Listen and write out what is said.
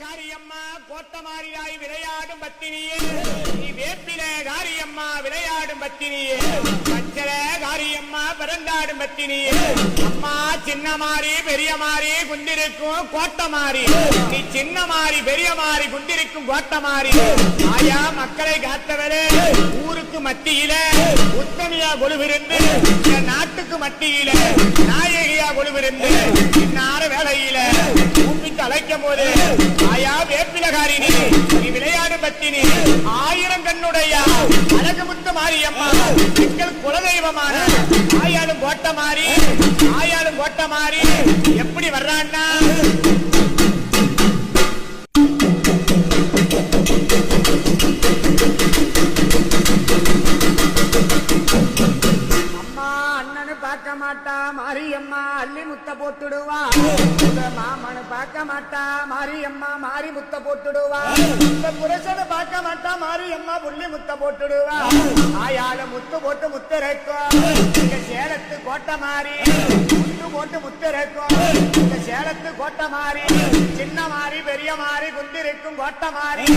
காரியம்மா கோட்டமாரியாய் விளையாடும் பத்தினியே, நீ வேப்பில காரியம்மா விளையாடும் பத்தினியே, பச்சர காரியம்மா பிறந்தாடும் பத்தினியே, அம்மா சின்ன மாறி பெரிய மாறி குந்திருக்கும் கோட்டமாரி, நீ சின்ன மாறி பெரிய மாறி குந்திருக்கும் கோட்டமாரி, ஆயா மக்களை காத்தவரே, ஊருக்கு மத்தியில உத்தமியா கொலுவிருந்து, நாட்டுக்கு மத்தியில நாயகியா கொலுவிருந்து, இன்னார வேலையில கூப்பிட்டு அழைக்கும் போது ஆயா வேப்பிலகாரினி நீ விளையாடும் பத்தினி, 1000 கண்ணுடைய அழகு முத்து மாரியம்மா எங்கள் குலதெய்வமான ஆயாலும் கோட்டமாரி, ஆயாலும் கோட்டமாரி எப்படி வர்றான்னா பார்க்க மாட்டா மாரியம்மா அள்ளி முத்த போட்டுடுவா, மாமனு பார்க்க மாட்டா மாரியம்மா மாறி முத்த போட்டுடுவா, புருஷனு பார்க்க மாட்டா மாரியம்மா புள்ளி முத்த போட்டுடுவா, ஆயால முத்து போட்டு முத்திரைக்கும் இங்க சேலத்து கோட்டை மாறி, முத்து போட்டு முத்திரைக்கும் இங்க சேலத்து கோட்டை மாறி, சின்ன மாறி பெரிய மாறி குந்திருக்கும் கோட்டை மாறி.